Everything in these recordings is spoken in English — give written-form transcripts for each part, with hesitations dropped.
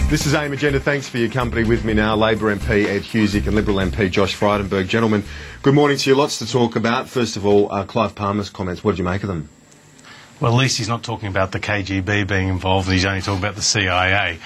This is AIM Agenda. Thanks for your company. With me now, Labor MP Ed Husic and Liberal MP Josh Frydenberg. Gentlemen, good morning to you. Lots to talk about. First of all, Clive Palmer's comments. What did you make of them? Well, at least he's not talking about the KGB being involved, and he's only talking about the CIA.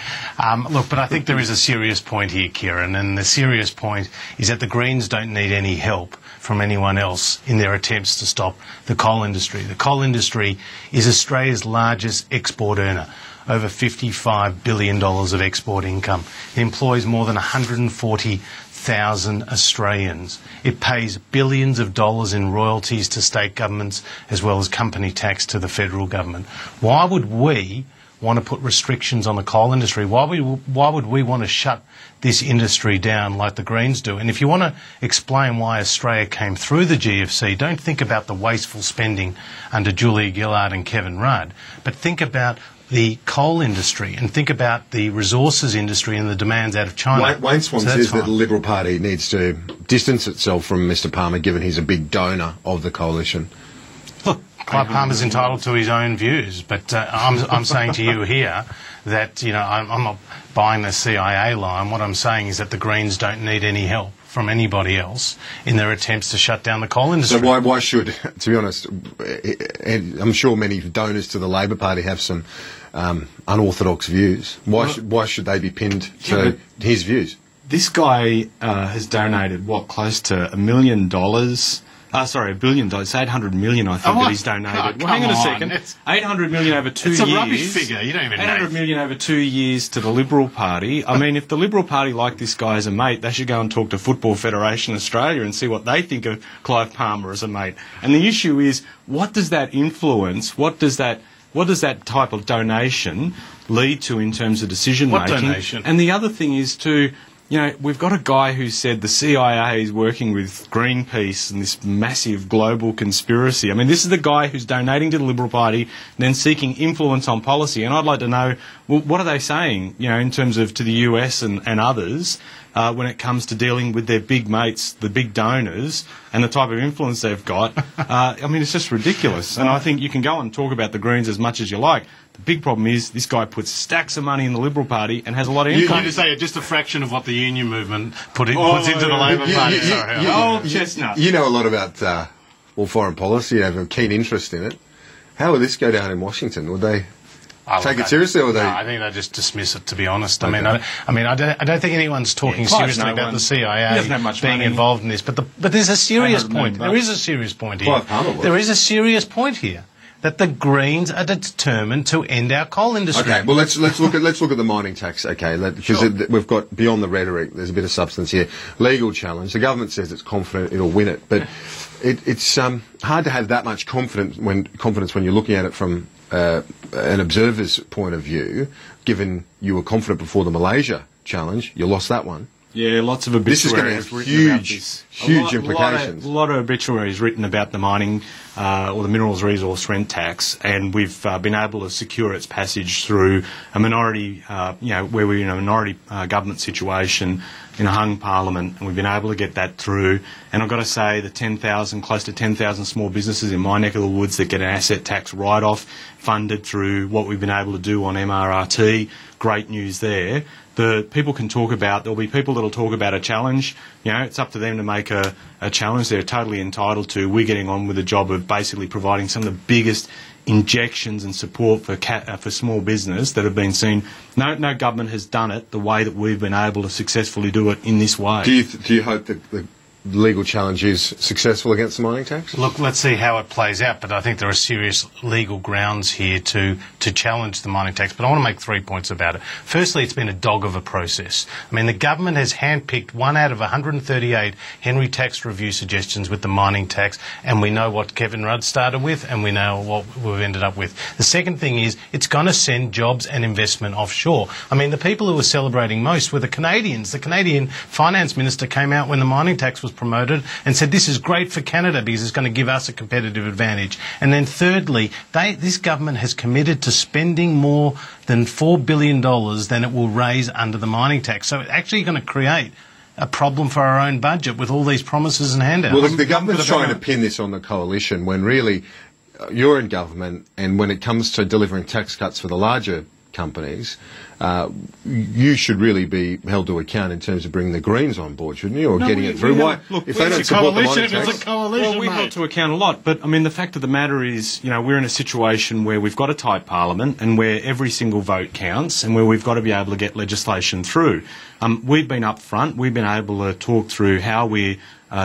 Look, but I think there is a serious point here, Kieran, and the serious point is that the Greens don't need any help from anyone else in their attempts to stop the coal industry. The coal industry is Australia's largest export earner. Over $55 billion of export income. It employs more than 140,000 Australians. It pays billions of dollars in royalties to state governments as well as company tax to the federal government. Why would we want to put restrictions on the coal industry? Why would we want to shut this industry down like the Greens do? And if you want to explain why Australia came through the GFC, don't think about the wasteful spending under Julia Gillard and Kevin Rudd, but think about the coal industry and think about the resources industry and the demands out of China. Wayne Swan says that the Liberal Party needs to distance itself from Mr Palmer, given he's a big donor of the coalition. Look, Clive Palmer's entitled to his own views, but I'm saying to you here that, you know, I'm not buying the CIA line. What I'm saying is that the Greens don't need any help from anybody else in their attempts to shut down the coal industry. So why should, to be honest, I'm sure many donors to the Labor Party have some unorthodox views. Why should they be pinned to his views? This guy has donated, close to $1 million? $1 billion. It's 800 million, I think, that he's donated. God, hang on a second. 800 million over 2 years. It's a rubbish figure. You don't even know. 800 million over 2 years to the Liberal Party. I mean, if the Liberal Party like this guy as a mate, they should go and talk to Football Federation Australia and see what they think of Clive Palmer as a mate. And the issue is, what does that influence? What does that type of donation lead to in terms of decision making? What donation? And the other thing is to, you know, we've got a guy who said the CIA is working with Greenpeace and this massive global conspiracy. I mean, this is the guy who's donating to the Liberal Party, then seeking influence on policy. And I'd like to know, well, what are they saying, you know, in terms of to the US and others when it comes to dealing with their big mates, the big donors, and the type of influence they've got? I mean, it's just ridiculous. And I think you can go and talk about the Greens as much as you like. The big problem is this guy puts stacks of money in the Liberal Party and has a lot of income. You just say just a fraction of what the union movement puts into the Labor Party. Chestnut. You know a lot about foreign policy. You have a keen interest in it. How would this go down in Washington? Would they take it seriously, or would they? No, I think they just dismiss it. To be honest, okay. I don't think anyone's talking seriously about the CIA being involved in this. But there's a serious point. There is a serious point here. There is a serious point here. That the Greens are determined to end our coal industry. Okay, well let's look at the mining tax. Okay, because we've got beyond the rhetoric. There's a bit of substance here. Legal challenge. The government says it's confident it'll win it, but it's hard to have that much confidence when you're looking at it from an observer's point of view. Given you were confident before the Malaysia challenge, you lost that one. Yeah, lots of obituaries. This is going to have huge implications. A lot of obituaries written about the mining or the minerals resource rent tax, and we've been able to secure its passage through a minority, where we're in a minority government situation in a hung parliament, and we've been able to get that through. And I've got to say, the close to 10,000 small businesses in my neck of the woods that get an asset tax write-off funded through what we've been able to do on MRRT, great news there. The people can talk about, there'll be people that'll talk about a challenge. You know, it's up to them to make a challenge they're totally entitled to. We're getting on with the job of basically providing some of the biggest injections and support for small business that have been seen. No government has done it the way that we've been able to successfully do it in this way. Do you hope that the legal challenge is successful against the mining tax? Look, let's see how it plays out, but I think there are serious legal grounds here to challenge the mining tax. But I want to make 3 points about it. Firstly, it's been a dog of a process. I mean, the government has handpicked 1 out of 138 Henry tax review suggestions with the mining tax, and we know what Kevin Rudd started with, and we know what we've ended up with. The second thing is it's going to send jobs and investment offshore. I mean, the people who were celebrating most were the Canadians. The Canadian finance minister came out when the mining tax was promoted and said this is great for Canada because it's going to give us a competitive advantage. And then thirdly, this government has committed to spending more than $4 billion than it will raise under the mining tax. So it's actually going to create a problem for our own budget with all these promises and handouts. Well, the government's trying to pin this on the coalition when really you're in government, and when it comes to delivering tax cuts for the larger companies, you should really be held to account in terms of bringing the Greens on board, shouldn't you, or getting it through? Why? Look, if they don't support the mining It's tax, a coalition, well, we mate. held to account a lot, but I mean, the fact of the matter is, we're in a situation where we've got a tight parliament and where every single vote counts and where we've got to be able to get legislation through. We've been up front, we've been able to talk through how we're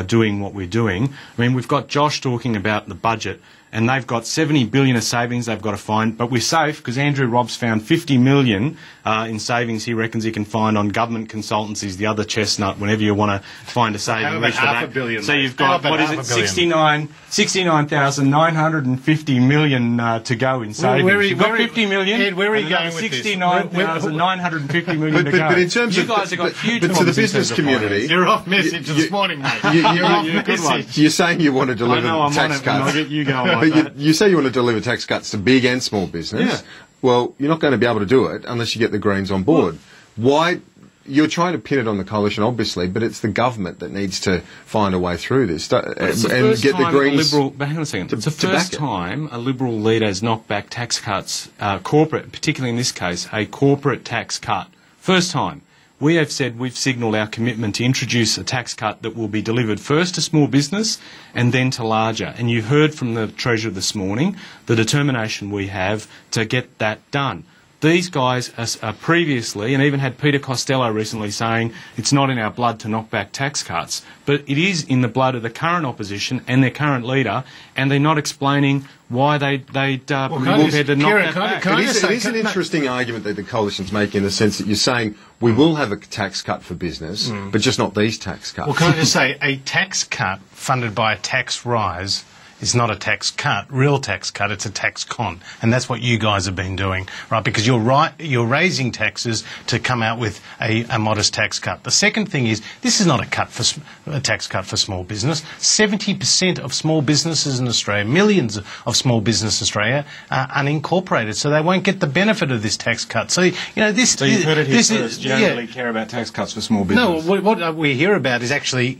doing what we're doing. I mean, we've got Josh talking about the budget, and they've got 70 billion of savings they've got to find, but we're safe because Andrew Robb's found 50 million in savings he reckons he can find on government consultancies, the other chestnut, whenever you want to find a saving. How about half a billion, So mate? you've got, How what about is it, half a billion? 69,950 million to go in savings. You've got 50 million. Ed, where are you and going another with this? 69,950 million to go. but in terms you of guys have got huge but to the problems in business terms of community, finance. You're off message this morning, mate. You're off a good one. message. you're saying you want to I deliver know I'm on tax it, and I'll cuts, get you going but like that. you say you want to deliver tax cuts to big and small business. Yeah. Well, you're not going to be able to do it unless you get the Greens on board. Why? You're trying to pin it on the coalition, obviously, but it's the government that needs to find a way through this It's the and first get the time Greens. but hang on a second. It's the to first back it. time a Liberal leader has knocked back tax cuts, corporate, particularly in this case, a corporate tax cut. First time. We have said we've signalled our commitment to introduce a tax cut that will be delivered first to small business and then to larger. And you heard from the Treasurer this morning the determination we have to get that done. These guys are previously, and even had Peter Costello recently saying it's not in our blood to knock back tax cuts, but it is in the blood of the current opposition and their current leader, and they're not explaining why they'd prepared to knock that back. It is an interesting argument that the coalition's making in the sense that you're saying we will have a tax cut for business, but just not these tax cuts. Well, can I just say, a tax cut funded by a tax rise is not a tax cut, real tax cut, it's a tax con. And that's what you guys have been doing, right? Because you're raising taxes to come out with a modest tax cut. The second thing is, this is not a tax cut for small business. 70% of small businesses in Australia, millions of small businesses in Australia, are unincorporated, so they won't get the benefit of this tax cut. So, this... So you've heard it here this first. You don't really care about tax cuts for small No, business. what we hear about is actually,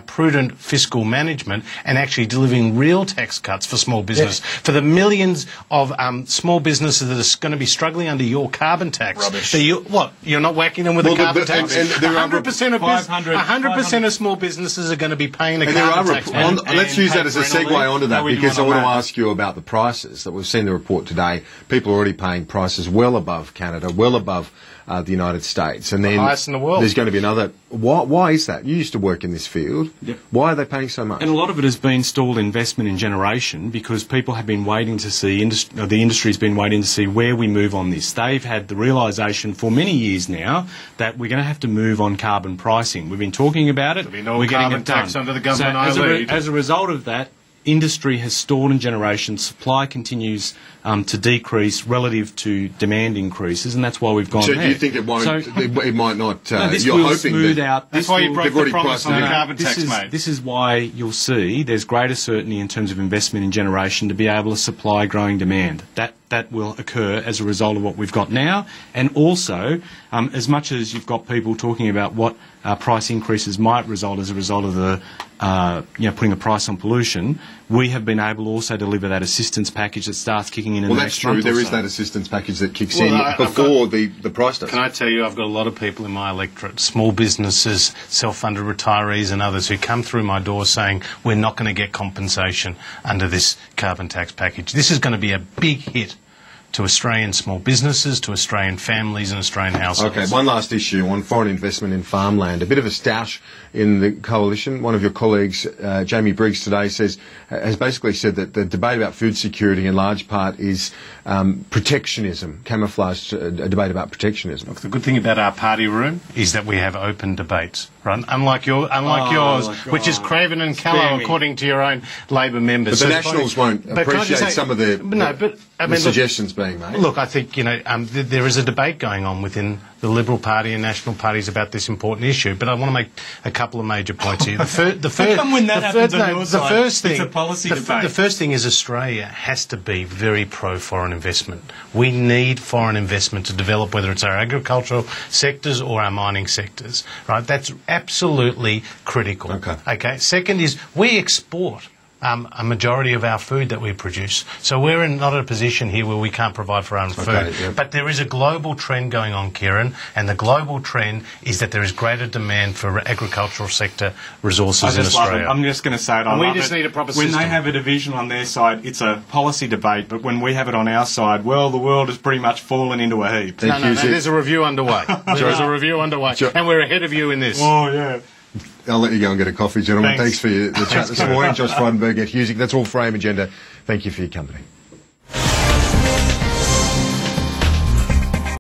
prudent fiscal management and actually delivering real tax cuts for small business. For the millions of small businesses that are going to be struggling under your carbon tax. Rubbish. So you're not whacking them with a carbon tax? and there are 100% of small businesses are going to be paying a And there carbon are tax. let's use that as a segue onto that, How we because I doing want on to that? ask you about the prices that we've seen the report today. People are already paying prices well above Canada, well above the United States, and then highest in the world. there's going to be another. Why is that? You used to work in this field. Yep. Why are they paying so much? And a lot of it has been stalled investment in generation because people have been waiting to see, the industry's been waiting to see where we move on this. They've had the realisation for many years now that we're going to have to move on carbon pricing. We've been talking about it. There'll be no we're getting carbon it done. tax under the government So I lead. as a result of that, industry has stalled in generation. Supply continues to decrease relative to demand increases, and that's why we've gone so there. you think it won't? So- it might not. No, this you're will hoping smooth that out. That's This why you will- broke they've the already promise priced on it the in. carbon tax, mate. This is why you'll see there's greater certainty in terms of investment in generation to be able to supply growing demand. That will occur as a result of what we've got now, and also as much as you've got people talking about what price increases might result as a result of the putting a price on pollution, we have been able to also deliver that assistance package that starts kicking in Well, the that's next true. month or There is so. that assistance package that kicks Well, in I've before the price does. Can I tell you, I've got a lot of people in my electorate, small businesses, self-funded retirees and others who come through my door saying we're not going to get compensation under this carbon tax package. This is going to be a big hit to Australian small businesses, to Australian families and Australian households. Okay, one last issue on foreign investment in farmland. A bit of a stoush in the coalition. One of your colleagues, Jamie Briggs, today has basically said that the debate about food security in large part is protectionism, camouflaged a debate about protectionism. Look, the good thing about our party room is that we have open debates, right? Unlike yours, which is Craven and Callow, according to your own Labor members. But the Nationals won't But can I just appreciate say- some of the look, suggestions being made. Look, I think, there is a debate going on within the Liberal Party and National parties about this important issue, but I want to make a couple of major points here. The first thing is Australia has to be very pro-foreign investment. We need foreign investment to develop, whether it's our agricultural sectors or our mining sectors, right? That's absolutely critical. Okay. Okay. Second is we export a majority of our food that we produce. So we're not in a position here where we can't provide for our own food. Yep. But there is a global trend going on, Kieran, and the global trend is that there is greater demand for agricultural sector resources in Australia. I'm just going to say it. We just need a proper When system. they have a division on their side, it's a policy debate, but when we have it on our side, well, the world has pretty much fallen into a heap. Thank you, Zip. There's a review underway. There is a review underway, and we're ahead of you in this. Oh, yeah. I'll let you go and get a coffee, gentlemen. Thanks. Thanks for the chat this morning. Josh Frydenberg, Ed Husick. That's all Frame Agenda. Thank you for your company.